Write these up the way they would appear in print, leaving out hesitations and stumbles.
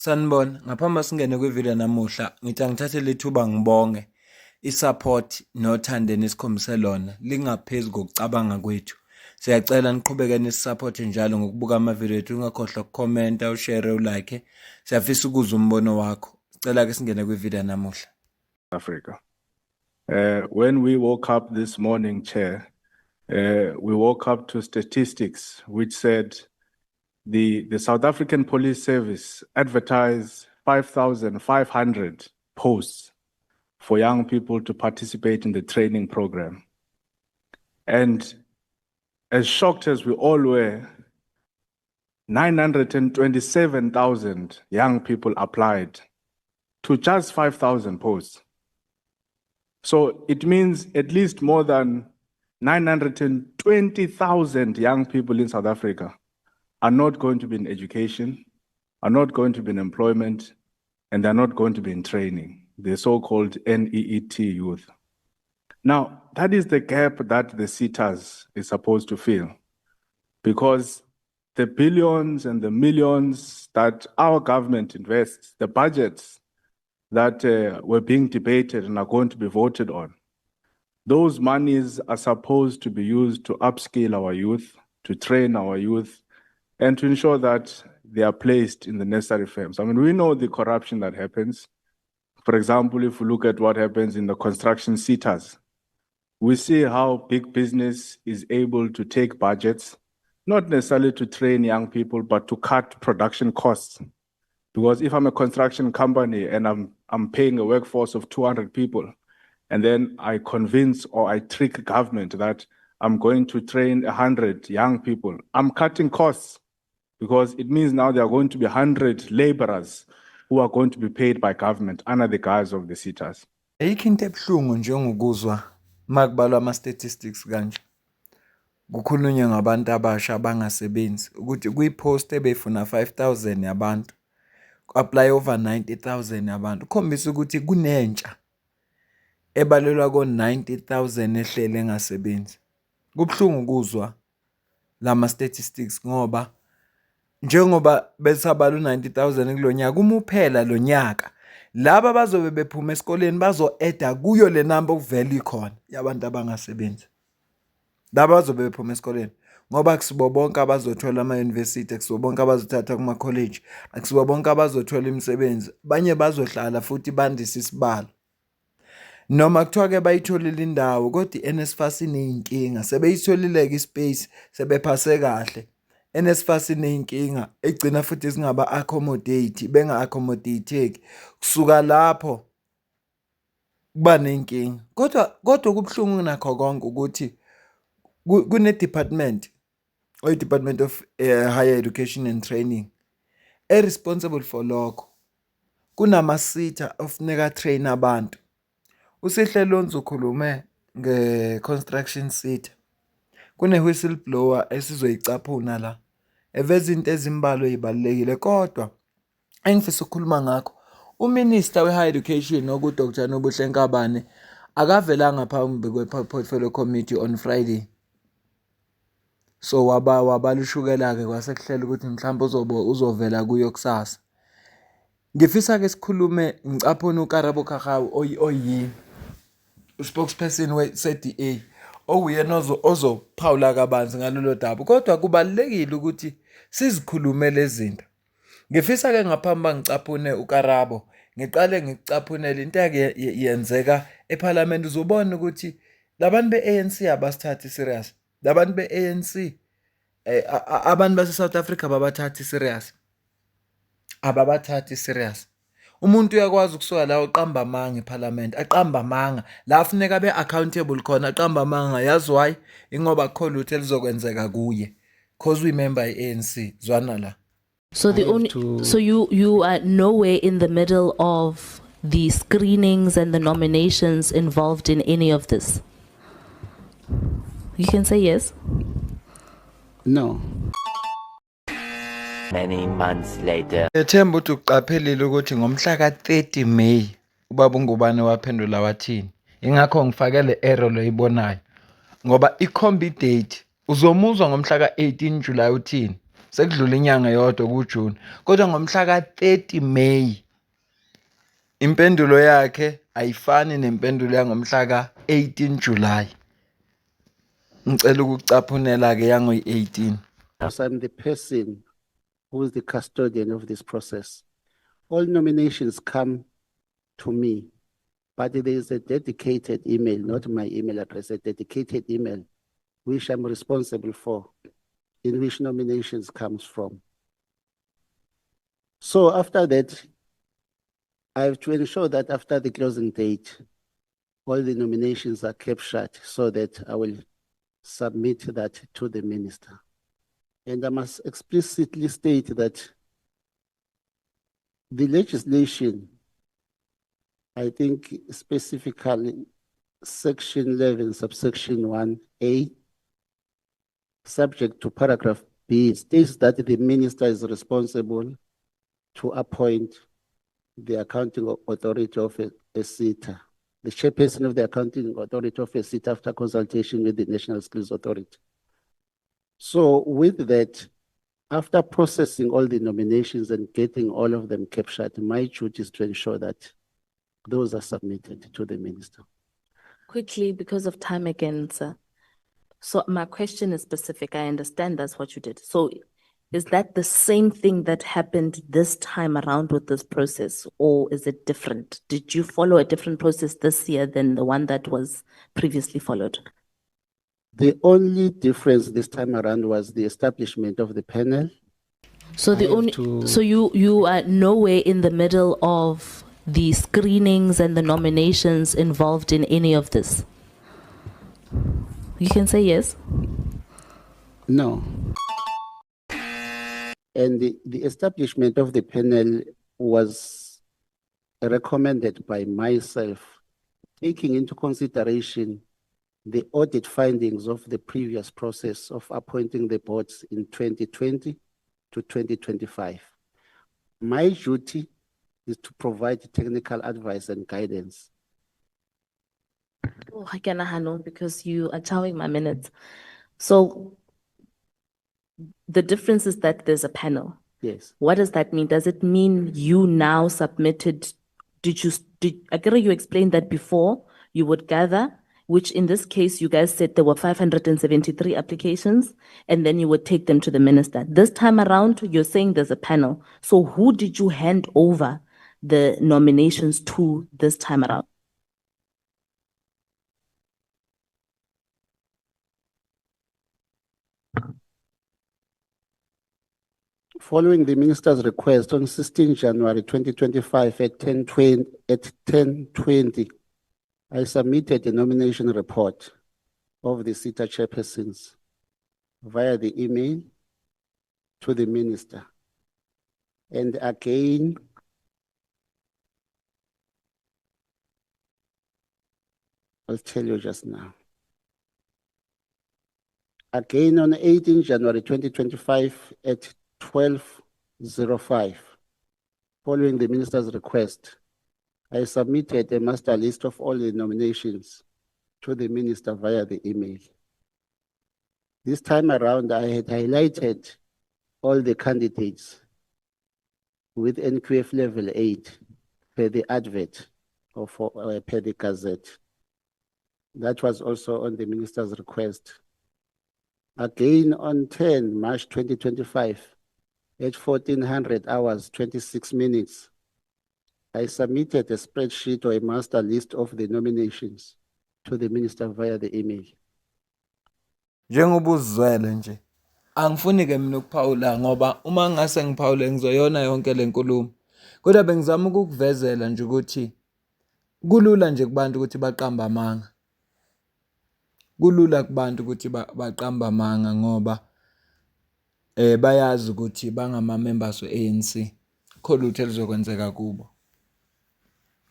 Sanibona, ngaphambi singene kwivideo namuhla, ngithi angithathe lethuba ngibonge i-support nothando enikhombise lona lingaphezu kokucabanga kwethu. Siyacela niqhubeke nisisupport njalo ngokubuka amavideo ethu, ungakhohlwa ukukhomenta, ushare, ulike. Siyafisa ukuzwa umbono wakho. Sicela ke singene kwivideo namuhla. Africa. When we woke up this morning, Chair, we woke up to statistics which said the South African Police Service advertised 5,500 posts for young people to participate in the training program. And as shocked as we all were, 927,000 young people applied to just 5,000 posts. So it means at least more than 920,000 young people in South Africa are not going to be in education, are not going to be in employment, and they're not going to be in training, the so-called NEET youth. Now, that is the gap that the SETAs is supposed to fill, because the billions and the millions that our government invests, the budgets that were being debated and are going to be voted on, those monies are supposed to be used to upskill our youth, to train our youth, and to ensure that they are placed in the necessary firms. I mean, we know the corruption that happens. For example, if we look at what happens in the construction sectors, we see how big business is able to take budgets, not necessarily to train young people, but to cut production costs. Because if I'm a construction company and I'm paying a workforce of 200 people, and then I convince or I trick government that I'm going to train 100 young people, I'm cutting costs, because it means now there are going to be 100 laborers who are going to be paid by government under the guise of the SETAs. Ayikho into ebuhlungu njengokuzwa makubalwa ama-statistics kanje. Kukhulunywa ngabantu abasha abangasebenzi ukuthi kwi-post ebefuna 5,000 yabantu, ku-apply over 90,000 yabantu. Khombisa ukuthi kunentsha ebalelwa ko-90,000 ehlele engasebenzi. Kubuhlungu ukuzwa lama-statistics ngoba njengoba besabala u-90,000 kulo nyaka, uma uphela lo nyaka, laba bazobe bephuma esikoleni bazo-eda kuyo le number okuvele ikhona yabantu abangasebenzi. Laba bazobe bephuma esikoleni ngoba akusibo bonke abazothola ama-university, akusibo bonke abazothatha kuma-college, akusibo bonke abazothola imisebenzi. Abanye bazohlala futhi bandise isibalo. Noma kuthiwa-ke bayitholile indawo, kodwa i-NSFAS iney'nkinga. Sebeyitholile-ke ispace, sebephase kahle. NSFAS iney'nkinga egcina futhi singaba-accommodate, benga-accommodate-eki. Kusuka lapho kuba ney'nkinga. Kodwa kubuhlungu nakho konke ukuthi kune-department, oyi-Department of Higher Education and Training, e-responsible for lokho. Kunama-SETA ofuneka train abantu. Usihle Lonzo ukhulume nge-construction SETA. Kune-whistleblower esizoyicaphuna la. Eveza into ezimbalwa ey'balulekile, kodwa engifisa ukukhuluma ngakho, uMinister we-Higher Education okuDr Nobuhle Nkabane akavelanga phambi kwe-Portfolio Committee on Friday. So wabalushukela-ke kwasekuhlela ukuthi mhlawumbe uzovela kuyo kusasa. Ngifisa-ke sikhulume ngicaphuna uKarabo Kahawu spokesperson we-CDA, owuyena ozophawula kabanzi ngalolo daba. Kodwa kubalulekile ukuthi sizikhulume lezi zinto. Ngifisa-ke ngaphambi ngicaphune uKarabo, ngiqale ngikucaphunele into yenzeka eParliament. Uzobona ukuthi labantu be-ANC abasithathi serious. Labantu be-ANC, abantu base-South Africa ababathathi serious. Ababathathi serious. Umuntu uyakwazi ukusuka la uqamba amanga eParliament, aqamba amanga la afuneka abe-accountable khona, aqamba amanga. Yazi why? Ingoba akukho lutho elizokwenzeka kuye, because we-member ye-ANC. Zwana la. So you are nowhere in the middle of the screenings and the nominations involved in any of this? You can say yes. No. Many months later. Ethemba ukuthi uqaphelile ukuthi ngomhla ka-30 May ubaba uNgubane waphendula wathini. Ingakho ngifake le error loyibonayo ngoba ikhombi date uzomuzwa ngomhla ka-18 July uthini. sekudlula inyanga yodwa kuJune. Kodwa ngomhla ka-30 May impendulo yakhe ayifani nempendulo yangomhla ka-18 July. Ngicela ukucaphunela ke yango-18. Because I'm the person who is the custodian of this process. All nominations come to me, but there is a dedicated email, not my email address, a dedicated email, which I'm responsible for, in which nominations comes from. So after that, I have to ensure that after the closing date, all the nominations are captured so that I will submit that to the minister. And I must explicitly state that the legislation, I think specifically section 11, subsection 1A, subject to paragraph B, states that the minister is responsible to appoint the accounting authority of a SETA, the chairperson of the accounting authority of a SETA after consultation with the National Skills Authority. So with that, after processing all the nominations and getting all of them captured, my duty is to ensure that those are submitted to the minister. Quickly, because of time again, sir. So my question is specific. I understand that's what you did. So is that the same thing that happened this time around with this process, or is it different? Did you follow a different process this year than the one that was previously followed? The only difference this time around was the establishment of the panel. So you are nowhere in the middle of the screenings and the nominations involved in any of this. You can say yes. No. And the establishment of the panel was recommended by myself, taking into consideration the audit findings of the previous process of appointing the boards in 2020 to 2025. My duty is to provide technical advice and guidance. Oh, I cannot handle because you are chowing my minutes. So the difference is that there's a panel. Yes. What does that mean? Does it mean you now submitted? You explained that before you would gather, which in this case, you guys said there were 573 applications, and then you would take them to the minister. This time around, you're saying there's a panel. So who did you hand over the nominations to this time around? Following the minister's request on 16 January 2025 at 10:20, I submitted a nomination report of the SETA chairpersons via the email to the minister. And again, I'll tell you just now. Again, on 18 January 2025 at 12:05, following the minister's request, I submitted a master list of all the nominations to the minister via the email. This time around, I had highlighted all the candidates with NQF level 8 per the advert or per the gazette. That was also on the minister's request. Again, on 10 March 2025, at 1400 hours, 26 minutes, I submitted a spreadsheet or a master list of the nominations to the minister via the email. Njengoba uzizwele nje, angifuni ke mina ukuphawula ngoba uma ngase ngiphawule ngizoyona yonke le nkulumo. Kodwa bengizama ukukuvezela nje ukuthi kulula nje kubantu ukuthi baqamba amanga. Kulula kubantu ukuthi baqamba amanga ngoba bayazi ukuthi bangama members we-ANC. Kho lutho elizokwenzeka kubo.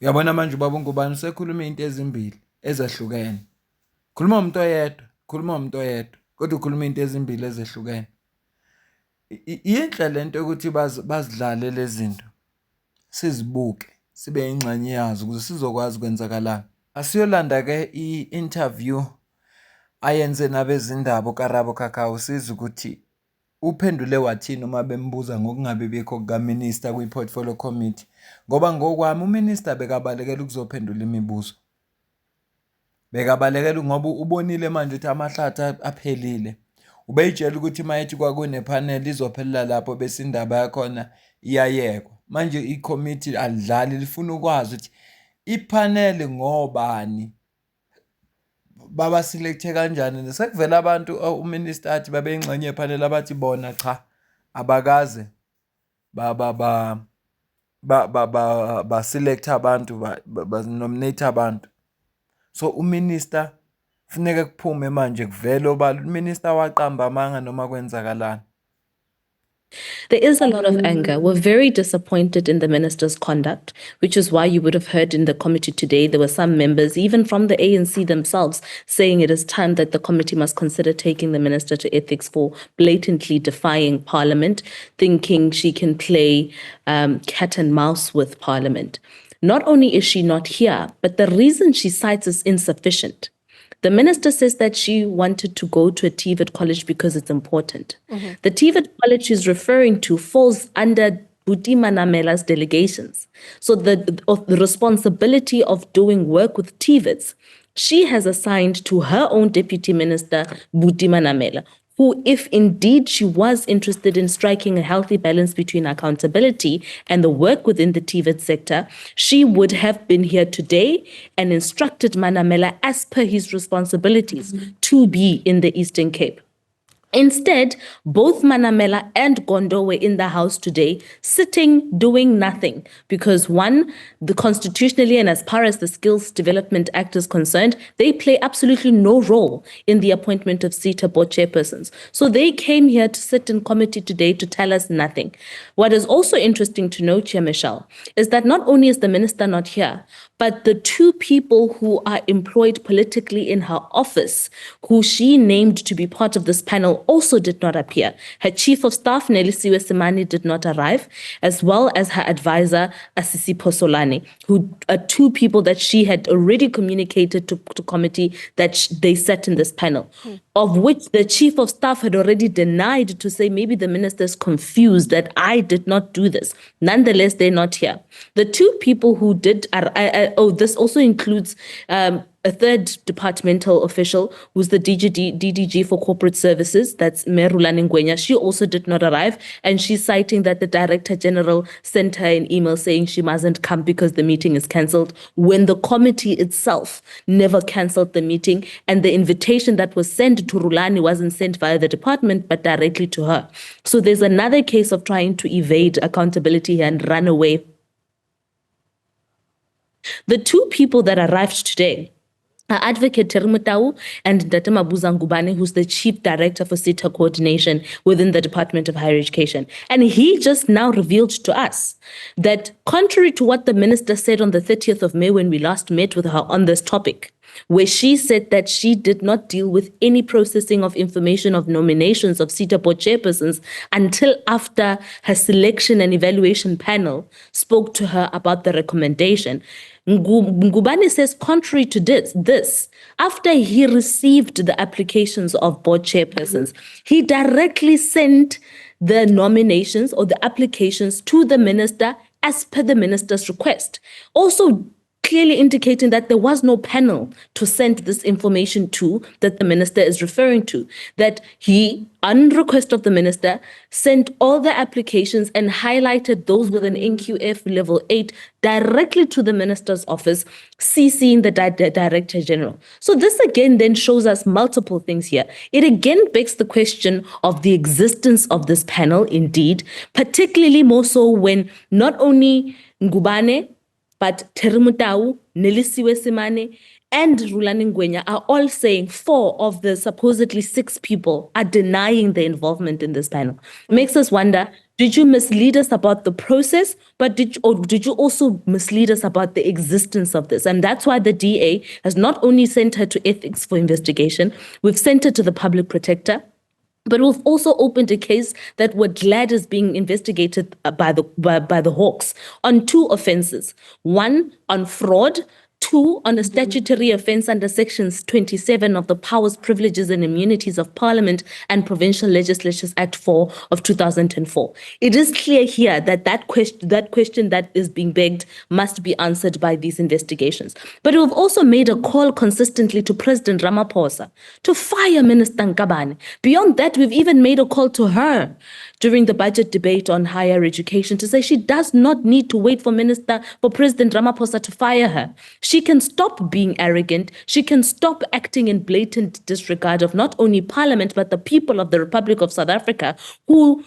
Uyabona manje ubaba ngubani sekhuluma into ezimbili ezahlukene. Khuluma umuntu oyedwa, kodwa ukhuluma into ezimbili ezehlukene. Yinhle lento ukuthi bazidlale lezi zinto. Sizibuke, sibe ingxenye yazo ukuze sizokwazi ukwenzakalana. Asiyolanda ke i-interview ayenze nabezindaba uKarabo Kakao siza ukuthi uphendule wathini uma bembuza ngokungabi bikho kukaminister kwi-portfolio committee? Ngoba ngokwami uminister bekabalekela ukuzophendula imibuzo. Bekabalekela ngoba ubonile manje ukuthi amahlathi aphelile. Ubeyitshela ukuthi mayethi kwakunepanel izophelela lapho bese indaba yakhona iyayekwa. Manje i-committee alidlali lifuna ukwazi ukuthi ipanel ngobani baba selecte kanjani. Sekuvela abantu uminister athi babeyingxenye yepanel abathi bona cha abakaze ba select abantu ba nominate abantu. So uminister kufuneka kuphume manje kuvele obala uminister waqamba amanga noma kwenzakalani. There is a lot of anger. We're very disappointed in the minister's conduct, which is why you would have heard in the committee today, there were some members, even from the ANC themselves, saying it is time that the committee must consider taking the minister to ethics for blatantly defying Parliament, thinking she can play cat and mouse with Parliament. Not only is she not here, but the reason she cites is insufficient. The minister says that she wanted to go to a TVET college because it's important. The TVET college she's referring to falls under Buti Manamela's delegations. So the responsibility of doing work with TVETs, she has assigned to her own deputy minister, Buti Manamela, who, if indeed she was interested in striking a healthy balance between accountability and the work within the TVET sector, she would have been here today and instructed Manamela as per his responsibilities to be in the Eastern Cape. Instead, both Manamela and Gondo were in the house today, sitting, doing nothing, because one, the constitutionally and as far as the Skills Development Act is concerned, they play absolutely no role in the appointment of CETA board chairpersons. So they came here to sit in committee today to tell us nothing. What is also interesting to note, Chair Michelle, is that not only is the minister not here, but the two people who are employed politically in her office, who she named to be part of this panel, also did not appear. Her chief of staff, Nelisiwe Semane, did not arrive, as well as her advisor, Asisi Posolane, who are two people that she had already communicated to committee that they sat in this panel, of which the chief of staff had already denied to say maybe the minister is confused that I did not do this. Nonetheless, they're not here. The two people who did, this also includes a third departmental official who's the DDG for Corporate Services, that's Merulani Ngwenya. She also did not arrive, and she's citing that the Director General sent her an email saying she mustn't come because the meeting is cancelled, when the committee itself never cancelled the meeting, and the invitation that was sent to Rulani wasn't sent via the department, but directly to her. So there's another case of trying to evade accountability and run away. The two people that arrived today, Advocate Termutau and Datema Buzangubane, who's the Chief Director for CETA Coordination within the Department of Higher Education. And he just now revealed to us that contrary to what the minister said on the 30th of May when we last met with her on this topic, where she said that she did not deal with any processing of information of nominations of CETA board chairpersons until after her selection and evaluation panel spoke to her about the recommendation. Ngubane says, contrary to this, after he received the applications of board chairpersons, he directly sent the nominations or the applications to the minister as per the minister's request. Also, clearly indicating that there was no panel to send this information to that the minister is referring to, that he, on request of the minister, sent all the applications and highlighted those with an NQF level 8 directly to the minister's office, CCing the Director General. So this again then shows us multiple things here. It again begs the question of the existence of this panel indeed, particularly more so when not only Ngubane, but Termutau, Nelisiwe Semane, and Rulani Ngwenya are all saying 4 of the supposedly 6 people are denying their involvement in this panel. Makes us wonder, did you mislead us about the process, but did you also mislead us about the existence of this? And that's why the DA has not only sent her to ethics for investigation, we've sent her to the public protector, but we've also opened a case that we're glad is being investigated by the Hawks on 2 offenses. One, on fraud, 2, on a statutory offence under sections 27 of the Powers, Privileges and Immunities of Parliament and Provincial Legislatures Act 4 of 2004. It is clear here that that question that is being begged must be answered by these investigations. But we've also made a call consistently to President Ramaphosa to fire Minister Nkabane. Beyond that, we've even made a call to her during the budget debate on higher education to say she does not need to wait for President Ramaphosa to fire her. She can stop being arrogant. She can stop acting in blatant disregard of not only Parliament, but the people of the Republic of South Africa who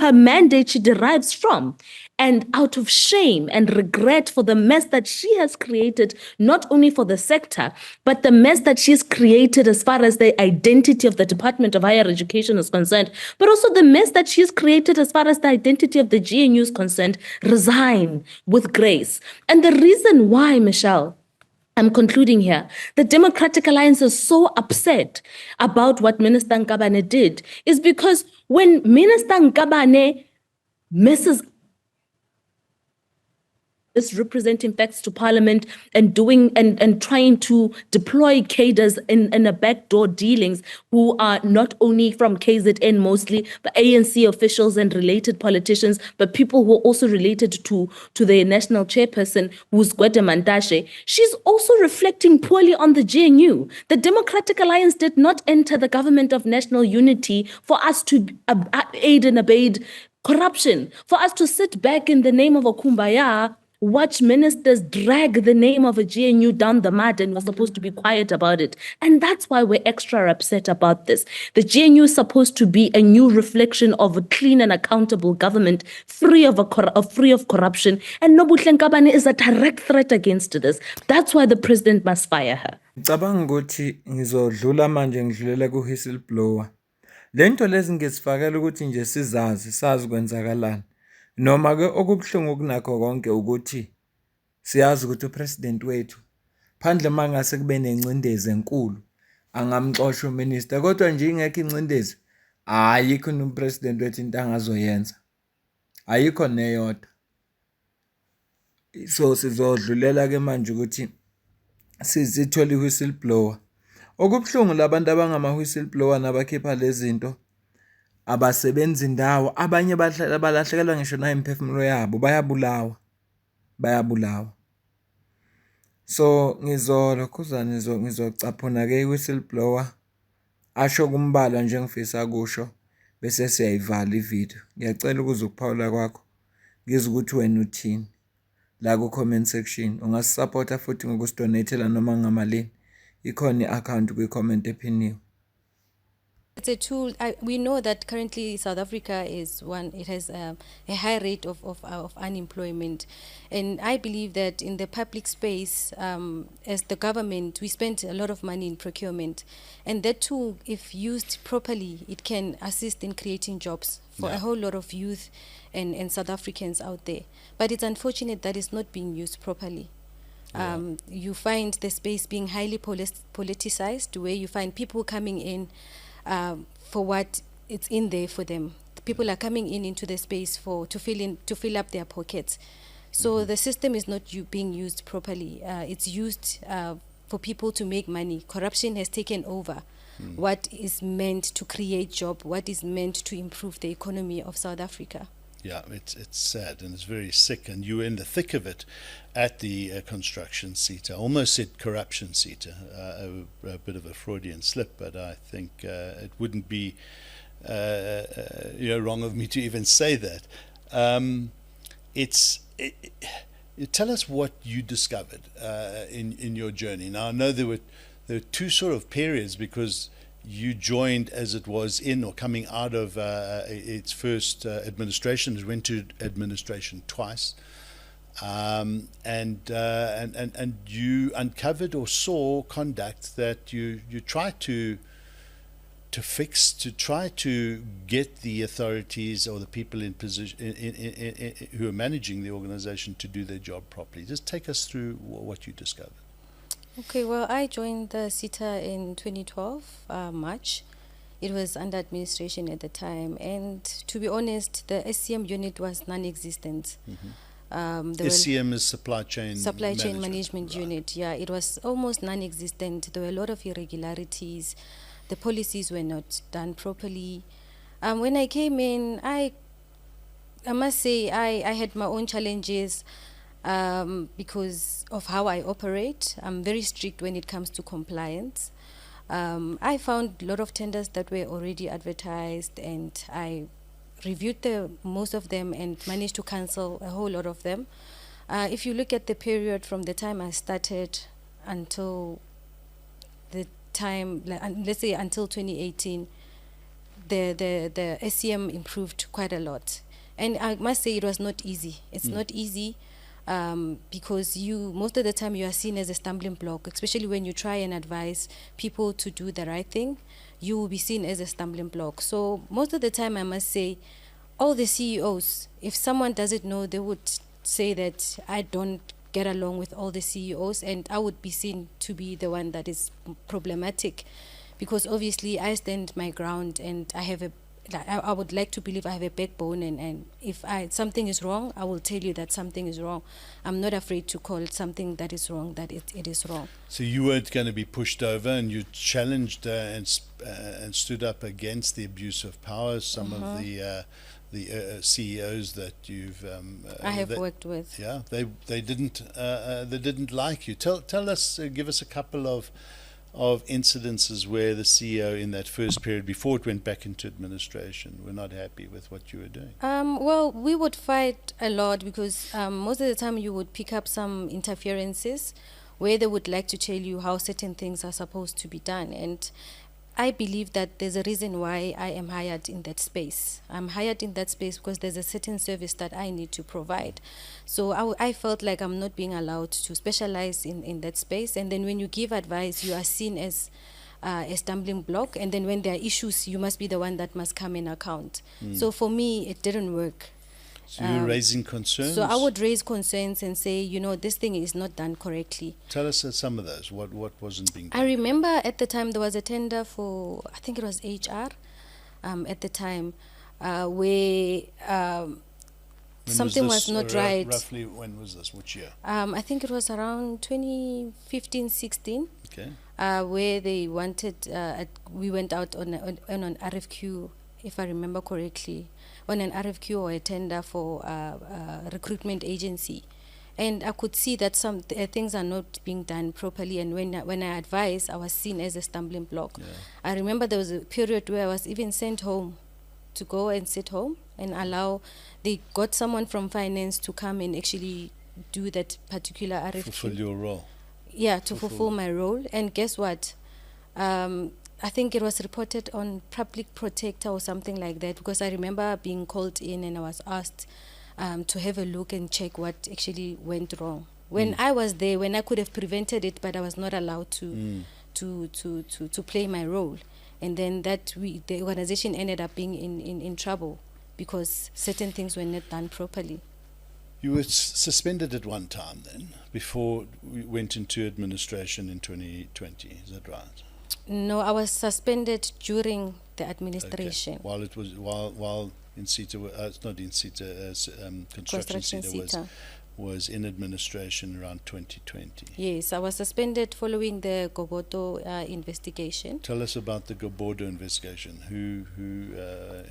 her mandate she derives from. And out of shame and regret for the mess that she has created, not only for the sector, but the mess that she's created as far as the identity of the Department of Higher Education is concerned, but also the mess that she's created as far as the identity of the GNU is concerned, resign with grace. And the reason why, Michelle, I'm concluding here. The Democratic Alliance is so upset about what Minister Nkabane did is because when Minister Nkabane messes is representing facts to Parliament and doing and trying to deploy cadres in a backdoor dealings who are not only from KZN mostly, but ANC officials and related politicians, but people who are also related to the national chairperson, who's Gwede Mantashe. She's also reflecting poorly on the GNU. The Democratic Alliance did not enter the government of national unity for us to aid and abet corruption, for us to sit back in the name of a kumbaya, watch ministers drag the name of a GNU down the mud, and we're supposed to be quiet about it. And that's why we're extra upset about this. The GNU is supposed to be a new reflection of a clean and accountable government, free of corruption. And Nobuhle Nkabane is a direct threat against this. That's why the president must fire her. Ngicabanga ukuthi ngizodlula manje ngidlulela ku-whistleblower. Lento lezi ngizifakela ukuthi nje sazi kwenzakalani. Noma ke okubuhlungu kunakho konke ukuthi siyazi ukuthi upresident wethu phandle mangase kube nencindezi enkulu angamxosha uminister, kodwa nje ingekho incindezi ayikho upresident wethu into angazoyenza, ayikho neyodwa. So sizodlulela ke manje ukuthi sizithola i-whistleblower. Okubuhlungu labantu abangama-whistleblower nabakhipha lezi zinto abasebenzi indawo, abanye balahlekelwa ngisho nayimiphefumulo yabo, bayabulawa. So ngizocaphuna ke i-whistleblower asho kumbala nje ngifisa kusho bese siyayivala ivideo. Ngiyacela ukuze ukuphawula kwakho ngizwe ukuthi wena uthini la ku-comment section. Ungasisupporta futhi ngokusidonatela noma ngamalini. Ikhona i-account kwi-comment ephiniwe. It's a tool. We know that currently South Africa is it has a high rate of unemployment. And I believe that in the public space, as the government, we spend a lot of money in procurement. And that tool, if used properly, it can assist in creating jobs for a whole lot of youth and South Africans out there. But it's unfortunate that it's not being used properly. You find the space being highly politicized, where you find people coming in for what it's in there for them. The people are coming into the space to fill up their pockets. So the system is not being used properly. It's used for people to make money. Corruption has taken over what is meant to create job, what is meant to improve the economy of South Africa. Yeah, it's sad and it's very sick, and you're in the thick of it at the construction SETA. Almost said corruption SETA, a bit of a Freudian slip, but I think it wouldn't be wrong of me to even say that. Tell us what you discovered in your journey. Now I know there were two sort of periods, because you joined as it was in or coming out of its first administration. It went to administration twice, and you uncovered or saw conduct that you tried to fix, to try to get the authorities or the people in position who are managing the organization to do their job properly. Just take us through what you discovered. Okay, well, I joined the SETA in 2012, March. It was under administration at the time. And to be honest, the SCM unit was non-existent. There were SCM is supply chain management right. unit. Yeah, it was almost non-existent. There were a lot of irregularities. The policies were not done properly. When I came in, I must say I had my own challenges because of how I operate. I'm very strict when it comes to compliance. I found a lot of tenders that were already advertised, and I reviewed most of them and managed to cancel a whole lot of them. If you look at the period from the time I started until the time, let's say until 2018, the SCM improved quite a lot. And I must say it was not easy. It's not easy because most of the time you are seen as a stumbling block, especially when you try and advise people to do the right thing, you will be seen as a stumbling block. So most of the time, I must say, all the CEOs, if someone doesn't know, they would say that I don't get along with all the CEOs, and I would be seen to be the one that is problematic, because obviously I stand my ground, and I would like to believe I have a backbone, and if something is wrong, I will tell you that something is wrong. I'm not afraid to call something that is wrong that it is wrong. So you weren't going to be pushed over, and you challenged and stood up against the abuse of power. Some of the CEOs that you've I have worked with. Yeah, they didn't like you. Tell us, give us a couple of incidences where the CEO in that first period, before it went back into administration, were not happy with what you were doing. Well, we would fight a lot because most of the time you would pick up some interferences where they would like to tell you how certain things are supposed to be done. And I believe that there's a reason why I am hired in that space. I'm hired in that space because there's a certain service that I need to provide. So I felt like I'm not being allowed to specialize in that space. And then when you give advice, you are seen as a stumbling block. And then when there are issues, you must be the one that must come in account. So for me, it didn't work. So you were raising concerns? So I would raise concerns and say, this thing is not done correctly. Tell us some of those. What wasn't being done? I remember at the time there was a tender for, I think it was HR at the time, where something was not right. Roughly when was this? Which year? I think it was around 2015-16. Okay. Where they wanted, we went out on an RFQ, if I remember correctly, on an RFQ or a tender for a recruitment agency. And I could see that some things are not being done properly. And when I advised, I was seen as a stumbling block. Yeah. I remember there was a period where I was even sent home to go and sit home and they got someone from finance to come and actually do that particular RFQ. Fulfill your role. Yeah, to fulfill my role. And guess what? I think it was reported on Public Protector or something like that, because I remember being called in and I was asked to have a look and check what actually went wrong. When I was there, when I could have prevented it, but I was not allowed to play my role. And then the organization ended up being in trouble because certain things were not done properly. You were suspended at one time then, before we went into administration in 2020, is that right? No, I was suspended during the administration. Okay. While it was while in CETA, it's not in CETA, construction CETA was in administration around 2020. Yes, I was suspended following the Gobodo investigation. Tell us about the Gobodo investigation. Who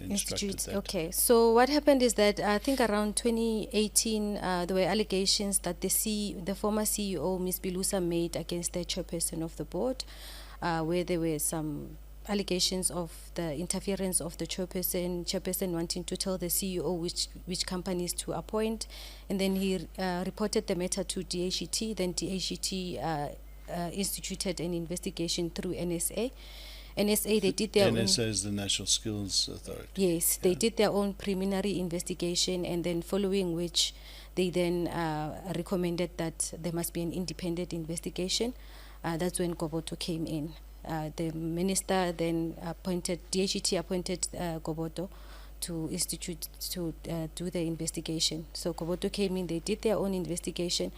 instructed that? Okay, so what happened is that I think around 2018 there were allegations that the former CEO, Ms. Bilusa, made against the chairperson of the board, where there were some allegations of the interference of the chairperson wanting to tell the CEO which companies to appoint, and then he reported the matter to DHET. Then DHET instituted an investigation through NSA. NSA, they did their NSA is the National Skills Authority. Yes, they did their own preliminary investigation, and then following which they then recommended that there must be an independent investigation. That's when Gobodo came in. The minister then DHET appointed Gobodo to do the investigation. So Gobodo came in, they did their own investigation.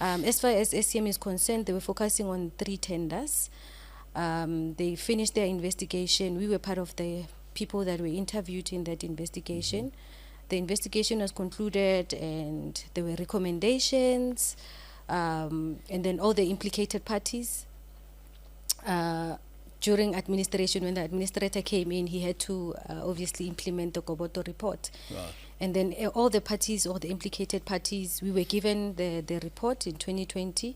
As far as SCM is concerned, they were focusing on 3 tenders. They finished their investigation. We were part of the people that were interviewed in that investigation. the investigation was concluded and there were recommendations, and then all the implicated parties. During administration, when the administrator came in, he had to obviously implement the Goboto report. Right. And then all the parties, all the implicated parties, we were given the report in 2020,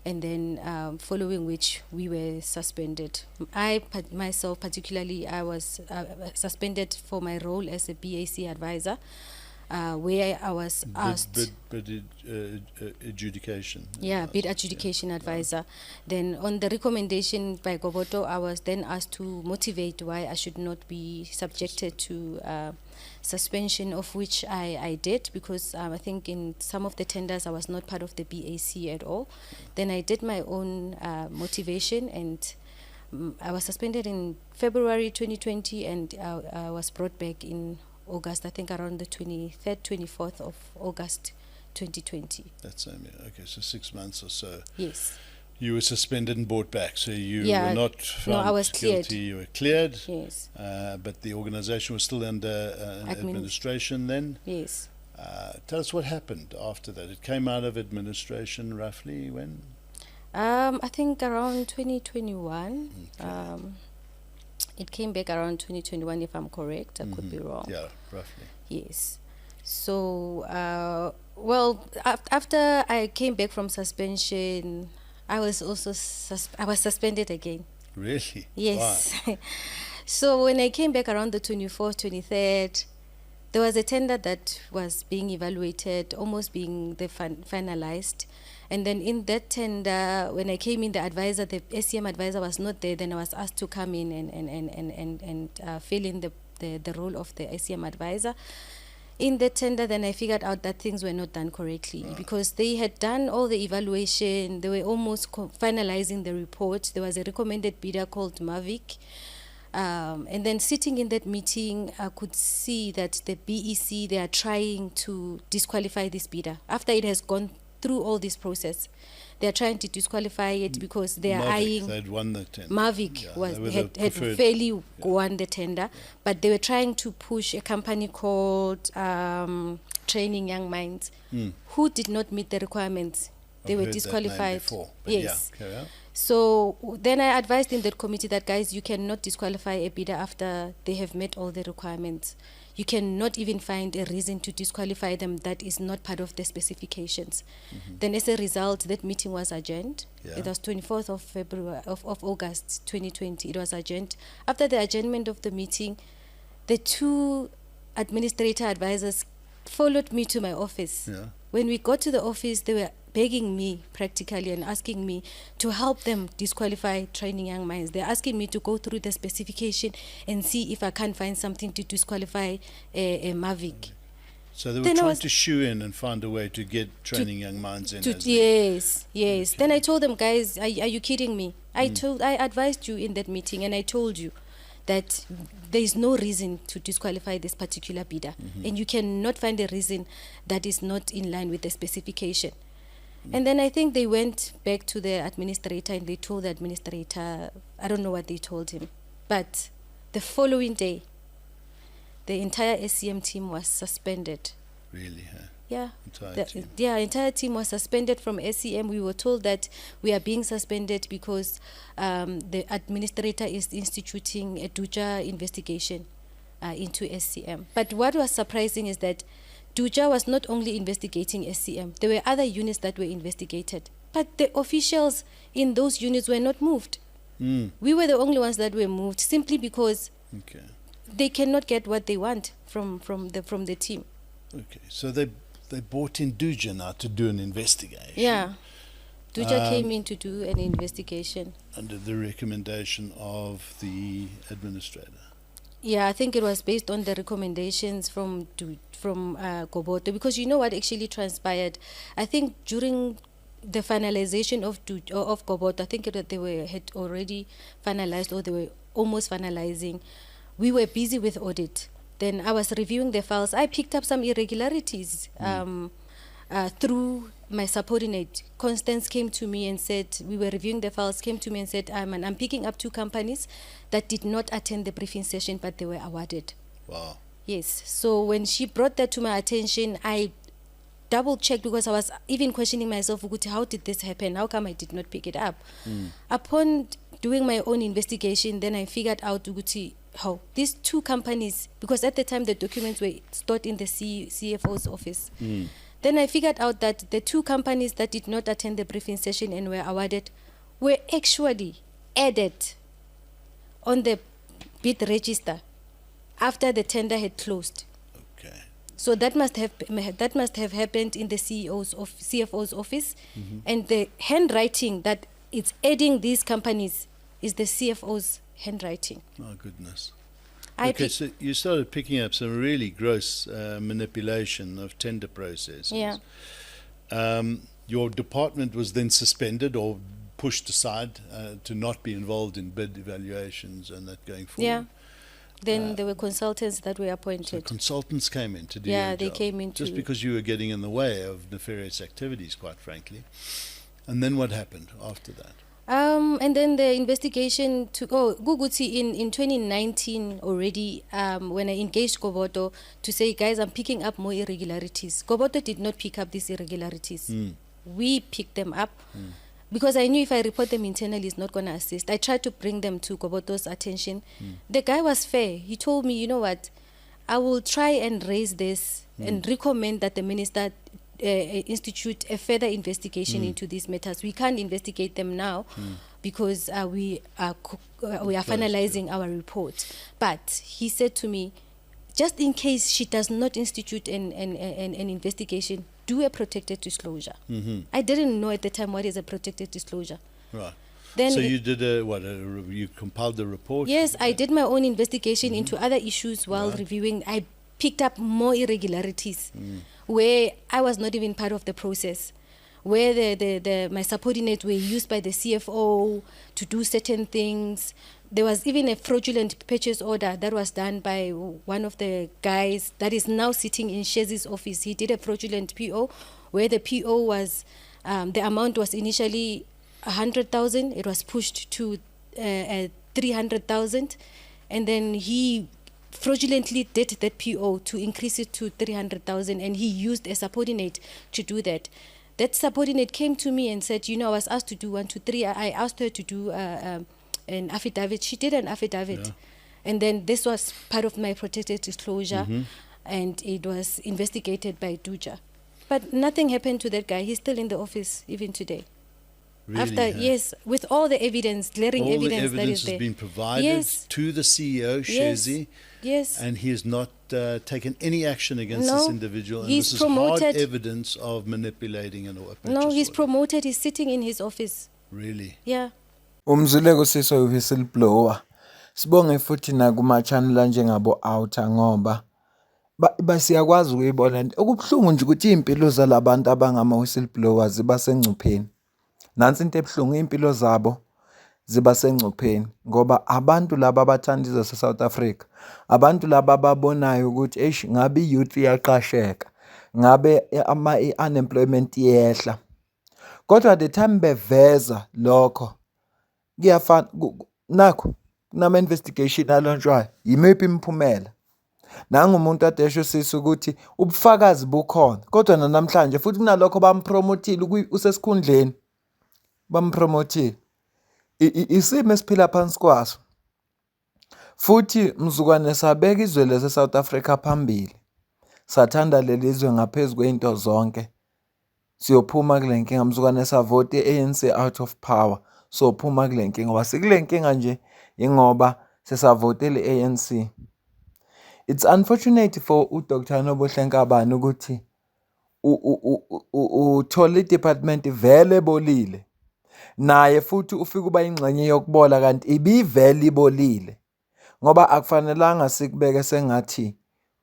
and then following which we were suspended. Myself particularly, I was suspended for my role as a BAC advisor, where I was asked... Bid adjudication. Yeah, bid adjudication advisor. Then on the recommendation by Goboto, I was then asked to motivate why I should not be subjected to suspension, of which I did, because I think in some of the tenders I was not part of the BAC at all. Then I did my own motivation, and I was suspended in February 2020, and I was brought back in August, I think around the 23rd, 24th of August 2020. That's same year. Okay, so 6 months or so. Yes. You were suspended and brought back, so you Yeah, were not found I was cleared. guilty. You were cleared. Yes. But the organisation was still under administration then. Yes. Tell us what happened after that. It came out of administration roughly when? I think around 2021. Okay. It came back around 2021, if I'm correct. I could be wrong. Yeah, roughly. Yes. So, well, after I came back from suspension, I was also suspended again. Really? Yes. Why? So when I came back around the 24th, 23rd, there was a tender that was being evaluated, almost being finalized. And then in that tender, when I came in, the SCM advisor was not there. Then I was asked to come in and fill in the role of the SCM advisor. In the tender, then I figured out that things were not done correctly, because they had done all the evaluation. They were almost finalizing the report. There was a recommended bidder called Mavic. And then sitting in that meeting, I could see that the BEC, they are trying to disqualify this bidder. After it has gone through all this process, they are trying to disqualify it because they are eyeing... They'd won the tender. Mavic had fairly won the tender, but they were trying to push a company called Training Young Minds, who did not meet the requirements. They were disqualified. Before, yes. Yeah, okay, yeah. So then I advised in that committee that, guys, you cannot disqualify a bidder after they have met all the requirements. You cannot even find a reason to disqualify them that is not part of the specifications. Then as a result, that meeting was adjourned. Yeah. It was 24th of February of August 2020. It was adjourned. After the adjournment of the meeting, the two administrator advisors followed me to my office. Yeah. When we got to the office, they were begging me practically and asking me to help them disqualify Training Young Minds. They're asking me to go through the specification and see if I can't find something to disqualify a Mavic. So they were trying to shoe in and find a way to get Training Young Minds in. Yes. Okay. Then I told them, guys, are you kidding me? I advised you in that meeting, and I told you that there is no reason to disqualify this particular bidder, and you cannot find a reason that is not in line with the specification. And then I think they went back to the administrator and they told the administrator, I don't know what they told him, but the following day, the entire SCM team was suspended. Really, huh? Yeah. Team. Yeah, entire team was suspended from SCM. We were told that we are being suspended because the administrator is instituting a DUJA investigation into SCM. But what was surprising is that DUJA was not only investigating SCM, there were other units that were investigated. But the officials in those units were not moved. We were the only ones that were moved simply because they cannot get what they want from the team. Okay, so they brought in DUJA now to do an investigation. Yeah. DUJA came in to do an investigation. Under the recommendation of the administrator. Yeah, I think it was based on the recommendations from Goboto, because you know what actually transpired. I think during the finalization of Goboto, I think they had already finalized, or they were almost finalizing. We were busy with audit. Then I was reviewing the files. I picked up some irregularities through my subordinate. Constance came to me and said, we were reviewing the files, came to me and said, I'm picking up 2 companies that did not attend the briefing session, but they were awarded. Wow. Yes. So when she brought that to my attention, I double checked because I was even questioning myself, "Ukuthi, how did this happen? How come I did not pick it up?" Upon doing my own investigation, then I figured out ukuthi, how these two companies, because at the time the documents were stored in the CFO's office. Then I figured out that the two companies that did not attend the briefing session and were awarded were actually added on the bid register after the tender had closed. Okay. So that must have happened in the CFO's office, and the handwriting that it's adding these companies is the CFO's handwriting. Oh, goodness. I Okay, pick- so you started picking up some really gross manipulation of tender processes. Yeah. Your department was then suspended or pushed aside to not be involved in bid evaluations and that going forward. Yeah. Then there were consultants that were So appointed. consultants came in to do Yeah, your they job, came in just to- because you were getting in the way of nefarious activities, quite frankly. And then what happened after that? And then the investigation to Guguti in 2019 already, when I engaged Goboto to say, guys, I'm picking up more irregularities. Goboto did not pick up these irregularities. We picked them up because I knew if I report them internally, it's not going to assist. I tried to bring them to Goboto's attention. The guy was fair. He told me, you know what, I will try and raise this and recommend that the minister institute a further investigation into these matters. We can't investigate them now because we are finalizing our report. But he said to me, just in case she does not institute an investigation, do a protected disclosure. I didn't know at the time what is a protected disclosure. Right. Then So it- you did you compiled the report? Yes, I did my own investigation into other issues while reviewing. I picked up more irregularities where I was not even part of the process, where my subordinates were used by the CFO to do certain things. There was even a fraudulent purchase order that was done by one of the guys that is now sitting in Shezi's office. He did a fraudulent PO where the PO was, the amount was initially 100,000. It was pushed to 300,000, and then he fraudulently did that PO to increase it to 300,000, and he used a subordinate to do that. That subordinate came to me and said, you know, I was asked to do 1, 2, 3. I asked her to do an affidavit. She did an affidavit, and then this was part of my protected disclosure, and it was investigated by Duja. But nothing happened to that guy. He's still in the office even today. Really, After, huh? yes, with all the evidence, glaring All the evidence that evidence is has there. been provided Yes. to the CEO, Yes. Shezi, Yes. and he has not taken any action against No. this individual. And He's this is hard promoted- evidence of manipulating an order. No, he's promoted. He's sitting in his office. Really? Yeah. Umzuleko siso whistleblower. Sibonge futhi nakuma-channel anjengabo Outer ngoba siyakwazi ukuyibona okubuhlungu nje ukuthi iy'mpilo zalabantu abangama-whistleblowers ziba sengcupheni. Nansi into ebuhlungu, iy'mpilo zabo ziba sengcupheni ngoba abantu laba abathanda izwe se-South Africa, abantu laba ababonayo ukuthi eish ngabe i-youth iyaqasheka, ngabe i-unemployment iyehla. Kodwa the time beveza lokho kuyafana nakho kunama-investigation alonjwayo, yimiphi imiphumela? Nangumuntu ade esho sisi ukuthi ubufakazi bukhona, kodwa nanamhlanje futhi kunalokho bampromotile usesikhundleni, bampromotile. Isimo esiphila phansi kwaso. Futhi mzukwane sabeka izwe lase-South Africa phambili. Sathanda leli zwe ngaphezu kwey'nto zonke. Siyophuma kule nkinga, mzukwane savote i-ANC out of power. Sophuma kule nkinga ngoba sikule nkinga nje ingoba sesavotele i-ANC. It's unfortunate for uDr Nobuhle Nkabane ukuthi uthola i-department vele ebolile. Naye futhi ufika uba ingxenye yokubola kanti ibivele ibolile. Ngoba akufanelanga sikubeke sengathi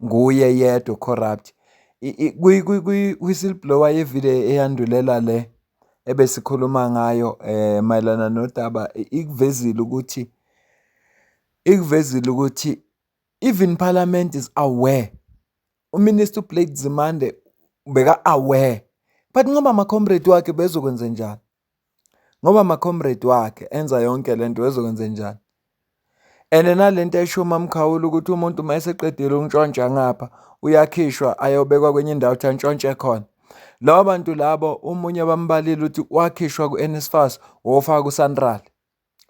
nguye yedwa corrupt. Whistleblower yevideo eyandulela le ebesikhuluma ngayo mayelana nodaba ikuvezile ukuthi even parliament is aware. Uminister Blade Zimande beka aware. But ngoba ama-comrade wakhe bezokwenza njani? Ngoba ama-comrade wakhe enza yonke lento bezokwenza njani? And nalento esho uMamkhawula ukuthi umuntu mayeseqedile ukuntshontsha ngapha uyakhishwa ayobekwa kwenye indawo ukuthi antshontshe khona. Labo bantu labo umunye bambalile ukuthi wakhishwa ku-NSFAS wofaka ku-Sanral.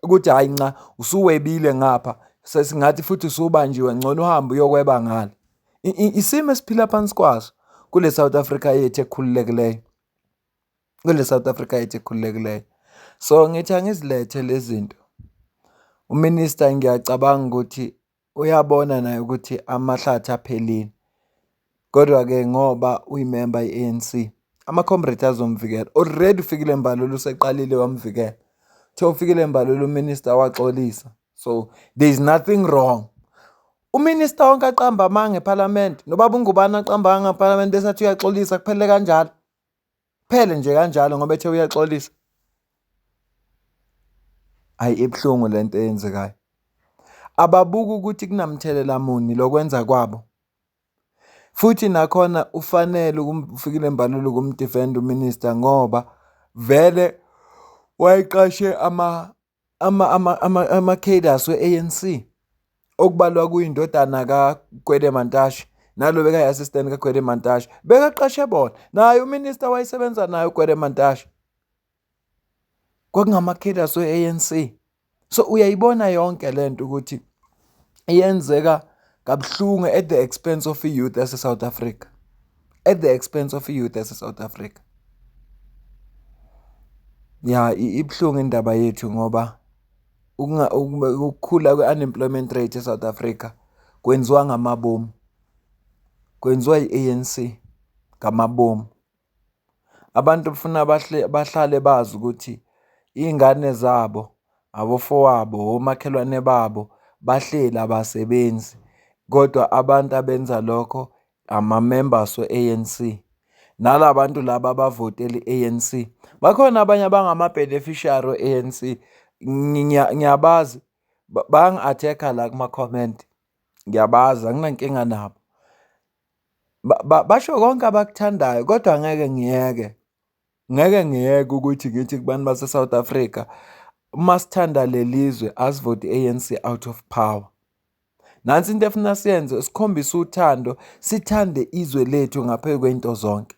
Ukuthi hayi nca usuwebile ngapha sesingathi futhi usubanjiwe ngcono uhambe uyokweba ngale. Isimo esiphila phansi kwaso kule South Africa yethu ekhululekileyo. Kule South Africa yethu ekhululekileyo. So ngithi angizilethe lezi zinto. Uminister ngiyacabanga ukuthi uyabona naye ukuthi amahlathi aphelile. Kodwa ke ngoba uyimember ye-ANC, ama-comrades azomvikela. Already ufikile Mbalula useqalile wamvikela. Uthe ufikile Mbalula uminister waxolisa. So there is nothing wrong. Uminister wonke aqamba amanga eParliament, nobaba uNgubane aqamba amanga eParliament bese athi uyaxolisa kuphele kanjalo. Kuphele nje kanjalo ngoba ethe uyaxolisa. Hayi ebhlungu lento eyenzekayo. Ababuka ukuthi kunamthelela muni lokwenza kwabo. Futhi nakhona ufanele ukufikile Mbalula ukumdefend uminister ngoba vele wayiqashe ama-cadres we-ANC okubalwa kuyindodana kaGwede Mantashe nalo bekayi-assistant kaGwede Mantashe bekaqashe bona naye uminister wayesebenza naye uGwede Mantashe kwakungama-cadres we-ANC. So uyayibona yonke lento ukuthi iyenzeka kabuhlungu at the expense of youth ase-South Africa. At the expense of youth ase-South Africa. Ya ibhlungu indaba yethu ngoba ukukhula kwe-unemployment rate eSouth Africa kwenziwa ngamabomu. Kwenziwa yi-ANC ngamabomu. Abantu bafuna bahlale bazi ukuthi ingane zabo, abofowabo, omakhelwane babo bahleli abasebenzi. Kodwa abantu abenza lokho ama-members we-ANC. Nalabantu laba abavotela i-ANC. Bakhona abanye abangama-beneficiary we-ANC. Ngiyabazi bangi-attack-a la kuma-comment. Ngiyabazi anginankinga nabo. Basho konke abakuthandayo kodwa ngeke ngiyeke. Ngeke ngiyeke ukuthi ngithi kubantu base-South Africa masithanda lelizwe asivote i-ANC out of power. Nansi into efuna siyenze sikhombisa uthando, sithande izwe lethu ngaphezu kwento zonke.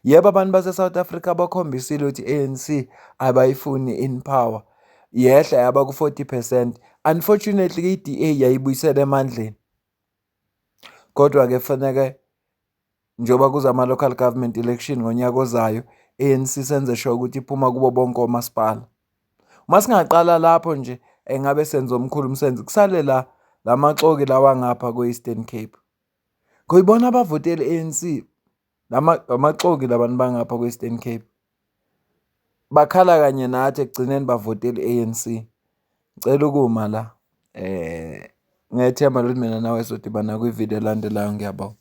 Yebo abantu base-South Africa bakhombisile ukuthi i-ANC abayifuni in power. Yehla yaba ku-40%. Unfortunately i-DA yayibuyisela emandleni. Kodwa ke fanele njoba kuza ama-local government election ngonyaka ozayo, ANC senze sure ukuthi iphuma kubo bonke omasipala. Masingaqala lapho nje engabe senza omkhulu umsebenzi kusale la maxoki lawa ngapha kwe-Eastern Cape. Kuyibona abavotela i-ANC amaxoki labantu bangapha kwe-Eastern Cape. Bakhala kanye nathi ekugcineni bavotela i-ANC. Ngicela ukuma la ngethemba lokuthi mina nawe sodibana kwivideo elandelayo ngiyabonga.